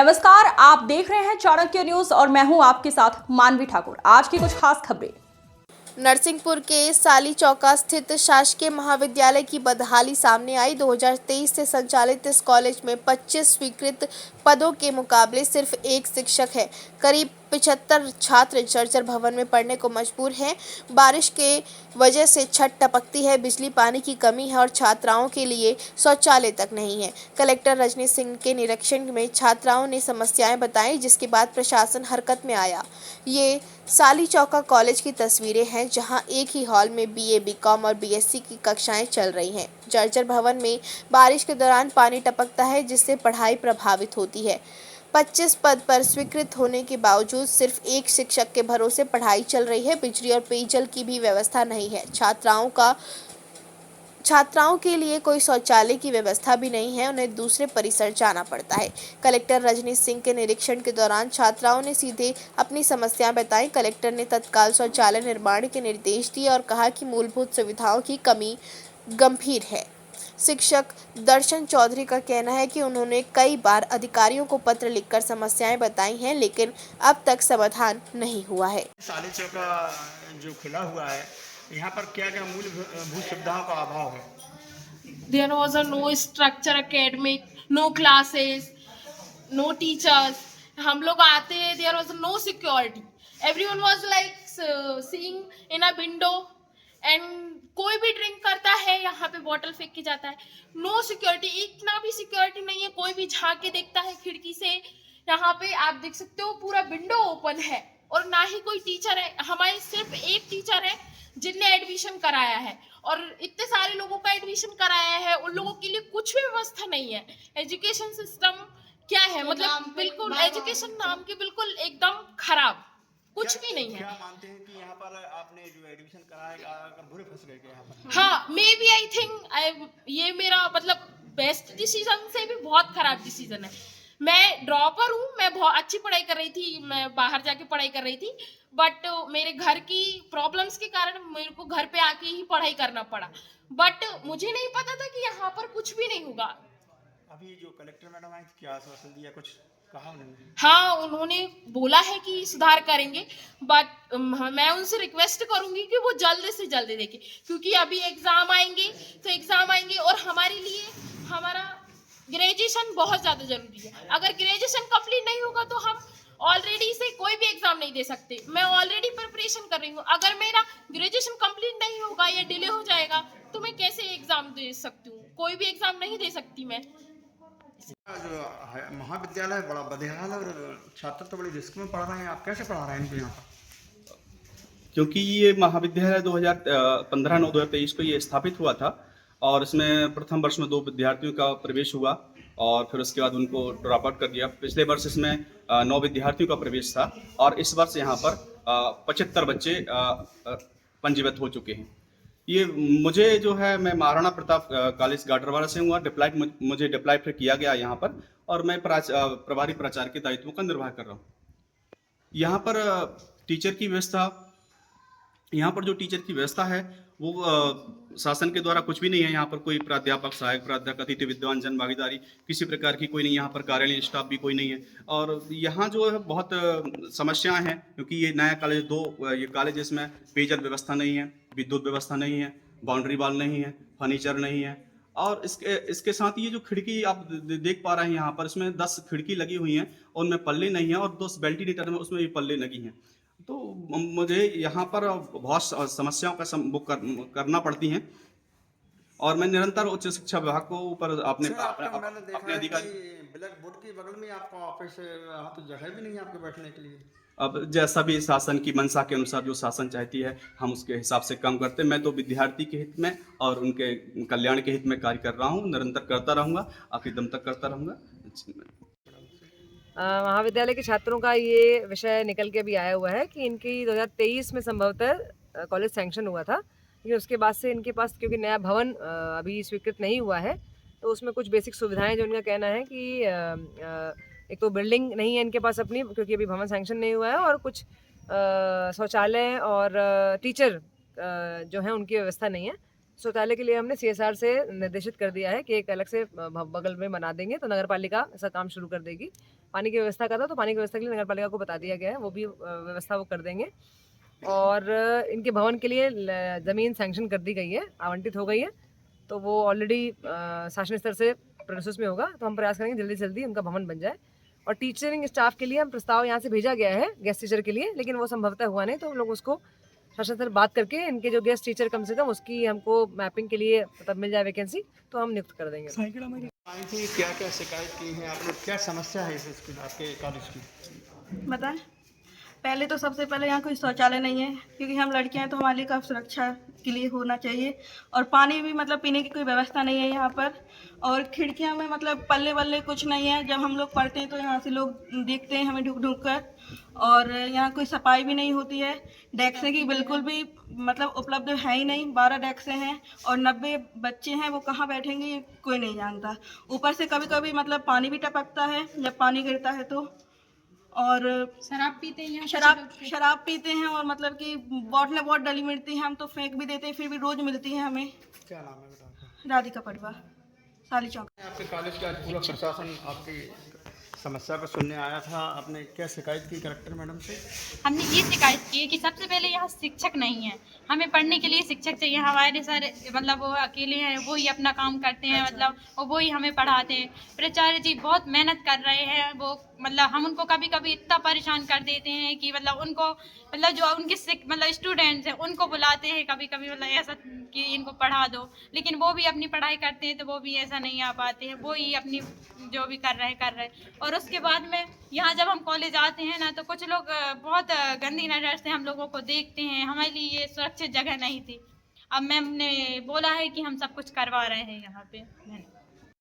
नमस्कार, आप देख रहे हैं चाणक्य न्यूज और मैं हूं आपके साथ मानवी ठाकुर। आज की कुछ खास खबरें। नरसिंहपुर के साली चौका स्थित शासकीय महाविद्यालय की बदहाली सामने आई। 2023 से संचालित इस कॉलेज में 25 स्वीकृत पदों के मुकाबले सिर्फ एक शिक्षक है। करीब 75 छात्र जर्जर भवन में पढ़ने को मजबूर हैं। बारिश के वजह से छत टपकती है, बिजली पानी की कमी है और छात्राओं के लिए शौचालय तक नहीं है। कलेक्टर रजनी सिंह के निरीक्षण में छात्राओं ने समस्याएं बताई, जिसके बाद प्रशासन हरकत में आया। ये साली चौका कॉलेज की तस्वीरें हैं, जहां एक ही हॉल में बीए, बीकॉम और बीएससी की कक्षाएं चल रही हैं। जर्जर भवन में बारिश के दौरान पानी टपकता है, जिससे पढ़ाई प्रभावित होती है। 25 पद पर स्वीकृत होने के बावजूद सिर्फ एक शिक्षक के भरोसे पढ़ाई चल रही है। बिजली और पेयजल की भी व्यवस्था नहीं है। छात्राओं के लिए कोई शौचालय की व्यवस्था भी नहीं है, उन्हें दूसरे परिसर जाना पड़ता है। कलेक्टर रजनी सिंह के निरीक्षण के दौरान छात्राओं ने सीधे अपनी समस्याएं बताई। कलेक्टर ने तत्काल शौचालय निर्माण के निर्देश दिए और कहा कि मूलभूत सुविधाओं की कमी गंभीर है। शिक्षक दर्शन चौधरी का कहना है कि उन्होंने कई बार अधिकारियों को पत्र लिखकर समस्याएं बताई हैं, लेकिन अब तक समाधान नहीं हुआ है। साली चौका जो खुला हुआ है, यहाँ पर क्या क्या मूलभूत सुविधाओं का अभाव है? There was a no structure academic, no classes, no teachers. हम लोग आते हैं, there was no security. Everyone was like seeing in a window and कोई भी ड्रिंक करता है यहाँ पे बॉटल फेंक के जाता है। नो सिक्योरिटी, इतना भी सिक्योरिटी नहीं है। कोई भी झांक के देखता है खिड़की से। यहाँ पे आप देख सकते हो पूरा विंडो ओपन है और ना ही कोई टीचर है। हमारे सिर्फ एक टीचर है जिनने एडमिशन कराया है और इतने सारे लोगों का एडमिशन कराया है, उन लोगों के लिए कुछ भी व्यवस्था नहीं है। एजुकेशन सिस्टम क्या है, मतलब बिल्कुल एजुकेशन नाम के बिल्कुल एकदम खराब, कुछ भी नहीं है। क्या मानते हैं कि यहाँ पर आपने जो एडमिशन कराया अगर बुरे फंस गए यहाँ पर? हाँ, मे बी आई थिंक ये मेरा मतलब बेस्ट डिसीजन से भी बहुत खराब डिसीजन है। मैं ड्रॉपर हूँ, मैं बहुत अच्छी पढ़ाई कर रही थी, मैं बाहर जाके पढ़ाई कर रही थी, बट मेरे घर की प्रॉब्लम्स के कारण मेरे को घर पे आके ही पढ़ाई करना पड़ा। बट मुझे नहीं पता था कि यहाँ पर कुछ भी नहीं होगा। अभी जो कलेक्टर मैडम आई थी, क्या आश्वासन दिया, कुछ कहा उन्होंने? हाँ, उन्होंने बोला है कि सुधार करेंगे, बट मैं उनसे रिक्वेस्ट करूंगी कि वो जल्द से जल्द देखें, क्योंकि अभी एग्जाम आएंगे और हमारे लिए हमारा ग्रेजुएशन बहुत ज़्यादा जरूरी है। अगर ग्रेजुएशन कंप्लीट नहीं होगा तो हम ऑलरेडी से कोई भी एग्जाम नहीं दे सकते। मैं ऑलरेडी प्रिपरेशन कर रही हूँ, अगर मेरा ग्रेजुएशन कंप्लीट नहीं होगा या डिले हो जाएगा तो मैं कैसे एग्जाम दे सकती हूँ? कोई भी एग्जाम नहीं दे सकती मैं। जो महाविद्यालय है बड़ा बदहाल और छात्र तो बड़ी रिस्क में पढ़ रहे हैं। आप कैसे पढ़ा रहे हैं इनको यहाँ पर? क्योंकि ये महाविद्यालय 2015-9-2023 को ये स्थापित हुआ था और इसमें प्रथम वर्ष में 2 विद्यार्थियों का प्रवेश हुआ और फिर उसके बाद उनको ड्रॉप आउट कर दिया। पिछले वर्ष इसमें 9 विद्यार्थियों का प्रवेश था और इस वर्ष यहाँ पर 75 बच्चे पंजीबद्ध हो चुके हैं। ये मुझे जो है, मैं महाराणा प्रताप कॉलेज गाडरवाड़ा से हूँ, मुझे डिप्लॉय फिर किया गया यहाँ पर और मैं प्रभारी प्राचार्य के दायित्वों का निर्वाह कर रहा हूँ। यहाँ पर टीचर की व्यवस्था, यहाँ पर जो टीचर की व्यवस्था है वो शासन के द्वारा कुछ भी नहीं है। यहाँ पर कोई प्राध्यापक, सहायक प्राध्यापक, अतिथि विद्वान, जन भागीदारी किसी प्रकार की कोई नहीं। यहाँ पर कार्यालय स्टाफ भी कोई नहीं है और यहाँ जो है बहुत समस्याएं हैं, क्योंकि ये नया कॉलेज ये कॉलेज, इसमें पेयजल व्यवस्था नहीं है, विद्युत व्यवस्था नहीं है, बाउंड्री वॉल नहीं है, फर्नीचर नहीं है और इसके साथ ये जो खिड़की आप देख पा रहे हैं यहाँ पर, इसमें 10 खिड़की लगी हुई हैं और उनमें पल्ले नहीं है और 2 वेंटिलेटर में उसमें भी पल्ले लगी हैं। तो मुझे यहाँ पर बहुत समस्याओं का करना पड़ती हैं और मैं निरंतर उच्च शिक्षा विभाग को ऊपर अपने अधिकारी। ब्लैक बोर्ड के बगल में आपका ऑफिस है, वहाँ तो जगह भी नहीं है आपके बैठने के लिए। अब जैसा भी शासन की मंशा के अनुसार जो शासन चाहती है हम उसके हिसाब से काम करते हैं। मैं तो विद्यार्थी के हित में और उनके कल्याण के हित में कार्य कर रहा हूँ, निरंतर करता रहूँगा, आखिरी दम तक करता रहूँगा। महाविद्यालय के छात्रों का ये विषय निकल के भी आया हुआ है कि इनकी 2023 में संभवतः कॉलेज सैंक्शन हुआ था, लेकिन उसके बाद से इनके पास क्योंकि नया भवन अभी स्वीकृत नहीं हुआ है, तो उसमें कुछ बेसिक सुविधाएं जो इनका कहना है कि एक तो बिल्डिंग नहीं है इनके पास अपनी, क्योंकि अभी भवन सैंक्शन नहीं हुआ है, और कुछ शौचालय और टीचर जो है उनकी व्यवस्था नहीं है। शौचालय के लिए हमने CSR से निर्देशित कर दिया है कि एक अलग से बगल में बना देंगे, तो नगर पालिका ऐसा काम शुरू कर देगी। पानी की व्यवस्था का था, तो पानी की व्यवस्था के लिए नगर पालिका को बता दिया गया है, वो भी व्यवस्था वो कर देंगे। और इनके भवन के लिए ज़मीन सैंक्शन कर दी गई है, आवंटित हो गई है, तो वो ऑलरेडी शासन स्तर से प्रोसेस में होगा। तो हम प्रयास करेंगे जल्दी से जल्दी उनका भवन बन जाए। और टीचरिंग स्टाफ के लिए हम प्रस्ताव यहाँ से भेजा गया है गेस्ट टीचर के लिए, लेकिन वो संभवतः हुआ नहीं, तो हम लोग उसको शासन स्तर बात करके इनके जो गेस्ट टीचर कम से कम उसकी हमको मैपिंग के लिए तब मिल जाए वैकेंसी, तो हम नियुक्त कर देंगे। आई थी क्या क्या शिकायत की है आप लोग, क्या समस्या है इस स्कूल आपके कॉलेज की? बताएं। पहले तो सबसे पहले यहाँ कोई शौचालय नहीं है, क्योंकि हम लड़कियां हैं तो हमारे लिए काफ़ी सुरक्षा के लिए होना चाहिए। और पानी भी मतलब पीने की कोई व्यवस्था नहीं है यहाँ पर। और खिड़कियाँ में मतलब पल्ले वल्ले कुछ नहीं है, जब हम लोग पढ़ते हैं तो यहाँ से लोग देखते हैं हमें ढुक ढुक कर। और यहाँ कोई सफाई भी नहीं होती है। डेस्कें की बिल्कुल भी मतलब उपलब्ध है ही नहीं। 12 डेस्कें हैं और 90 बच्चे हैं, वो कहाँ बैठेंगे ये कोई नहीं जानता। ऊपर से कभी कभी मतलब पानी भी टपकता है जब पानी गिरता है तो। और शराब पीते हैं, शराब पीते हैं और मतलब कि बॉटलें बहुत डली मिलती हैं, हम तो फेंक भी देते हैं, फिर भी रोज मिलती हैं हमें। क्या नाम है बेटा आपका? राधिका पटवा, साली चौक। आपके कॉलेज का पूरा प्रशासन आपकी समस्या को सुनने आया था, आपने क्या शिकायत की कलेक्टर मैडम से? हमने ये शिकायत की है कि सबसे पहले यहाँ शिक्षक नहीं है, हमें पढ़ने के लिए शिक्षक चाहिए। हमारे सर मतलब वो अकेले हैं, वो ही अपना काम करते हैं, मतलब वो ही हमें पढ़ाते हैं। प्राचार्य जी बहुत मेहनत कर रहे हैं, वो मतलब हम उनको कभी कभी इतना परेशान कर देते हैं कि मतलब उनको मतलब जो उनके मतलब स्टूडेंट्स हैं उनको बुलाते हैं कभी कभी, मतलब ऐसा कि इनको पढ़ा दो, लेकिन वो भी अपनी पढ़ाई करते हैं तो वो भी ऐसा नहीं आ पाते हैं, वो ही अपनी जो भी कर रहे हैं। और उसके बाद में यहाँ जब हम कॉलेज आते हैं ना, तो कुछ लोग बहुत गंदी नज़र से हम लोगों को देखते हैं। हमारे लिए ये सुरक्षित जगह नहीं थी। अब मैम ने बोला है कि हम सब कुछ करवा रहे हैं यहाँ पे।